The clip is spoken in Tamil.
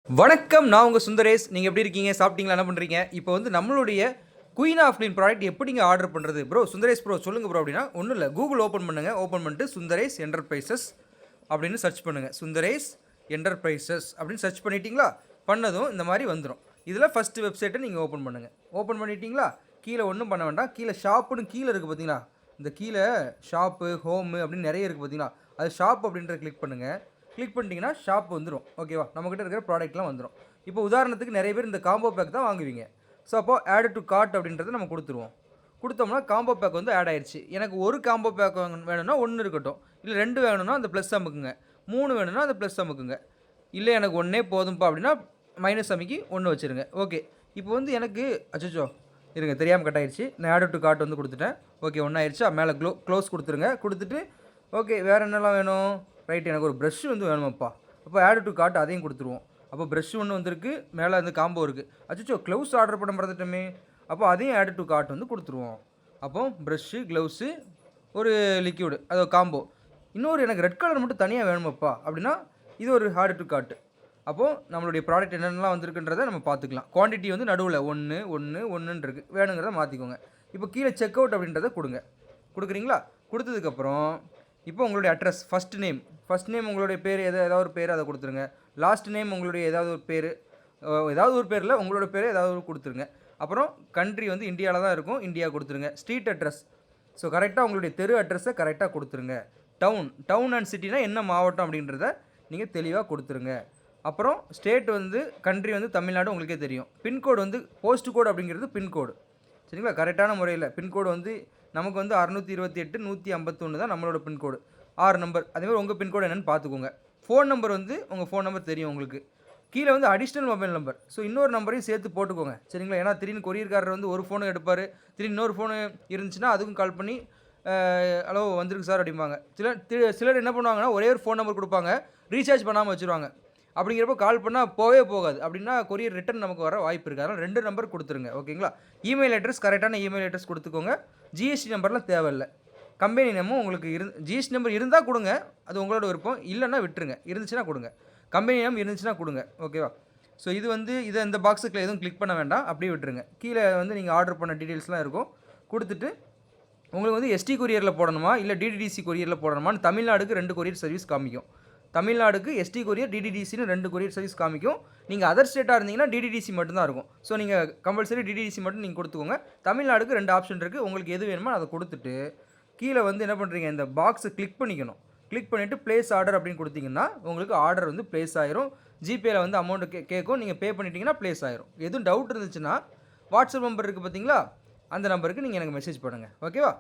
வணக்கம், நான் உங்கள் சுந்தரேஷ். நீங்கள் எப்படி இருக்கீங்க? சாப்பிட்டீங்களா? என்ன பண்ணுறீங்க? இப்போ வந்து நம்மளுடைய குயின் ஆஃப் க்ளீன் ப்ராடக்ட் எப்படிங்க ஆர்டர் பண்ணுறது? ப்ரோ சுந்தரேஷ் ப்ரோ சொல்லுங்கள் ப்ரோ அப்படின்னா ஒன்றும் இல்லை, கூகுள் ஓப்பன் பண்ணுங்கள். ஓப்பன் பண்ணிட்டு சுந்தரேஷ் என்டர்பிரைசஸ் அப்படின்னு சர்ச் பண்ணுங்கள். சுந்தரேஷ் என்டர்பிரைசஸ் அப்படின்னு சர்ச் பண்ணிட்டீங்களா? பண்ணதும் இந்த மாதிரி வந்துடும். இதில் ஃபஸ்ட்டு வெப்சைட்டை நீங்கள் ஓப்பன் பண்ணுங்கள். ஓப்பன் பண்ணிட்டீங்களா? கீழே ஒன்றும் பண்ண வேண்டாம். கீழே ஷாப்புன்னு கீழே இருக்குது பார்த்தீங்களா? இந்த கீழே ஷாப்பு, ஹோமு அப்படின்னு நிறைய இருக்குது பார்த்தீங்களா? அது ஷாப் அப்படின்ற கிளிக் பண்ணுங்கள். கிளிக் பண்ணிட்டீங்கன்னா ஷாப் வந்துடும். ஓகேவா? நம்மக்கிட்ட இருக்கிற ப்ராடக்ட்லாம் வந்துடும். இப்போ உதாரணத்துக்கு நிறைய பேர் இந்த காம்போ பேக் தான் வாங்குவீங்க. ஸோ அப்போ ஆட் டு கார்ட் அப்படின்றத நம்ம கொடுத்துருவோம். கொடுத்தோம்னா காம்போ பேக் வந்து ஆட் ஆயிடுச்சு. எனக்கு ஒரு காம்போ பேக் வேணும்னா 1 இருக்கட்டும், இல்லை 2 வேணும்னா அந்த ப்ளஸ் அமுக்குங்க, 3 வேணும்னா அந்த ப்ளஸ் அமுக்குங்க, இல்லை எனக்கு ஒன்றே போதும்ப்பா அப்படின்னா மைனஸ் அமுக்கி 1 வச்சுருங்க. ஓகே. இப்போ வந்து எனக்கு அச்சோ இருங்க, தெரியாமல் கட் ஆயிடுச்சு. நான் ஆட் டு கார்ட் வந்து கொடுத்துட்டேன். ஓகே, 1 ஆயிடுச்சா? மேலே க்ளோஸ் கொடுத்துருங்க. கொடுத்துட்டு ஓகே, வேறு என்னெல்லாம் வேணும்? ரைட், எனக்கு ஒரு ப்ரஷ் வந்து வேணுமாப்பா. அப்போ ஆட் டு கார்ட் அதையும் கொடுத்துருவோம். அப்போ ப்ரஷ் ஒன்று வந்திருக்கு, மேலே வந்து காம்போ இருக்குது. அச்சோ, க்ளவுஸ் ஆர்டர் பண்ண மறந்துட்டோமே. அப்போ அதையும் ஆட் டு கார்ட் வந்து கொடுத்துருவோம். அப்போ ப்ரஷ்ஷு, க்ளவுஸு, ஒரு லிக்யூடு, அது காம்போ. இன்னொரு எனக்கு ரெட் கலர் மட்டும் தனியாக வேணுமாப்பா அப்படின்னா இது ஒரு ஆட் டு கார்ட்டு. அப்போது நம்மளுடைய ப்ராடக்ட் என்னென்னலாம் வந்திருக்குன்றதை நம்ம பார்த்துக்கலாம். குவான்டிட்டி வந்து நடுவில் 1 1 1ன்னு இருக்குது. வேணுங்கிறத மாற்றிக்கோங்க. இப்போ கீழே செக் அவுட் அப்படின்றத கொடுங்க. கொடுக்குறீங்களா? கொடுத்ததுக்கப்புறம் இப்போ உங்களுடைய அட்ரஸ், ஃபஸ்ட் நேம் உங்களுடைய பேர் ஏதாவது ஒரு பேர் அதை கொடுத்துருங்க. லாஸ்ட் நேம் உங்களுடைய ஏதாவது ஒரு பேர், ஏதாவது ஒரு பேரில் உங்களோட பேர் ஏதாவது ஒரு கொடுத்துருங்க. அப்புறம் கண்ட்ரி வந்து இந்தியாவில் தான் இருக்கும், இந்தியா கொடுத்துருங்க. ஸ்ட்ரீட் அட்ரஸ், ஸோ கரெக்டாக உங்களுடைய தெரு அட்ரஸை கரெக்டாக கொடுத்துருங்க. டவுன் அண்ட் சிட்டினா என்ன மாவட்டம் அப்படின்றத நீங்கள் தெளிவாக கொடுத்துருங்க. அப்புறம் ஸ்டேட் வந்து கண்ட்ரி வந்து தமிழ்நாடு உங்களுக்கே தெரியும். பின்கோடு வந்து போஸ்ட் கோடு அப்படிங்கிறது பின்கோடு, சரிங்களா? கரெக்டான முறையில் பின்கோடு வந்து நமக்கு வந்து 628 151 தான் நம்மளோட பின்கோடு. 6 நம்பர். அதேமாதிரி உங்கள் பின்கோடு என்னென்னு பார்த்துக்கோங்க. ஃபோன் நம்பர் வந்து உங்கள் ஃபோன் நம்பர் தெரியும் உங்களுக்கு. கீழே வந்து அடிஷ்னல் மொபைல் நம்பர், ஸோ இன்னொரு நம்பரையும் சேர்த்து போட்டுக்கோங்க, சரிங்களா? ஏன்னா திடீர்னு கொரியர்காரர் வந்து ஒரு ஃபோனு எடுப்பார், திடீர்னு இன்னொரு ஃபோனு இருந்துச்சுன்னா அதுக்கும் கால் பண்ணி ஹலோ வந்திருக்கு சார் அப்படிம்பாங்க. சிலர் என்ன பண்ணுவாங்கன்னா ஒரே ஒரு ஃபோன் நம்பர் கொடுப்பாங்க, ரீசார்ஜ் பண்ணாமல் வச்சுருவாங்க. அப்படிங்கிறப்போ கால் பண்ணால் போகாது. அப்படின்னா கொரியர் ரிட்டன் நமக்கு வர வாய்ப்பு இருக்குது. அதனால் 2 நம்பர் கொடுத்துருங்க, ஓகேங்களா? இமெயில் அட்ரஸ், கரெக்டான இமெயில் அட்ரஸ் கொடுத்துக்கோங்க. ஜிஎஸ்டி நம்பர்லாம் தேவையில்லை. கம்பெனி நேமும் உங்களுக்கு ஜிஎஸ்டி நம்பர் இருந்தால் கொடுங்க, அது உங்களோட விருப்பம். இல்லைன்னா விட்டுருங்க. இருந்துச்சுன்னா கொடுங்க. கம்பெனி நேம் இருந்துச்சுன்னா கொடுங்க, ஓகேவா? ஸோ இது வந்து இந்த பாக்ஸுக்குள்ள எதுவும் கிளிக் பண்ண வேண்டாம், அப்படியே விட்டுருங்க. கீழே வந்து நீங்கள் ஆர்டர் பண்ண டீட்டெயில்ஸ்லாம் இருக்கும். கொடுத்துட்டு உங்களுக்கு வந்து எஸ்டி கொரியரில் போடணுமா இல்லை டிடிடிசி கொரியரில் போடணுமான்னு தமிழ்நாடுக்கு 2 கொரியர் சர்வீஸ் காமிக்கும். தமிழ்நாடுக்கு எஸ்டி கொரியர், டிடிடிசின்னு 2 கொரியர் சர்வீஸ் காமிக்கும். நீங்கள் அதர் ஸ்டேட்டாக இருந்தீங்கன்னா டிடிடிசி மட்டும்தான் இருக்கும். ஸோ நீங்கள் கம்பல்சரி டிடிடிசி மட்டும் நீங்கள் கொடுத்துக்கோங்க. தமிழ்நாடுக்கு 2 ஆப்ஷன் இருக்குது. உங்களுக்கு எது வேணுமோ அதை கொடுத்துட்டு கீழே வந்து என்ன பண்ணுறீங்க, இந்த பாக்ஸை கிளிக் பண்ணிக்கணும். கிளிக் பண்ணிவிட்டு ப்ளேஸ் ஆர்டர் அப்படின்னு கொடுத்தீங்கன்னா உங்களுக்கு ஆர்டர் வந்து ப்ளேஸ் ஆயிரும். ஜிபேயில் வந்து அமௌண்ட்டு கேட்கும், நீங்கள் பே பண்ணிட்டீங்கன்னா ப்ளேஸ் ஆயிரும். எதுவும் டவுட் இருந்துச்சுன்னா வாட்ஸ்அப் நம்பர் இருக்குது பார்த்தீங்களா, அந்த நம்பருக்கு நீங்கள் எனக்கு மெசேஜ் பண்ணுங்கள், ஓகேவா?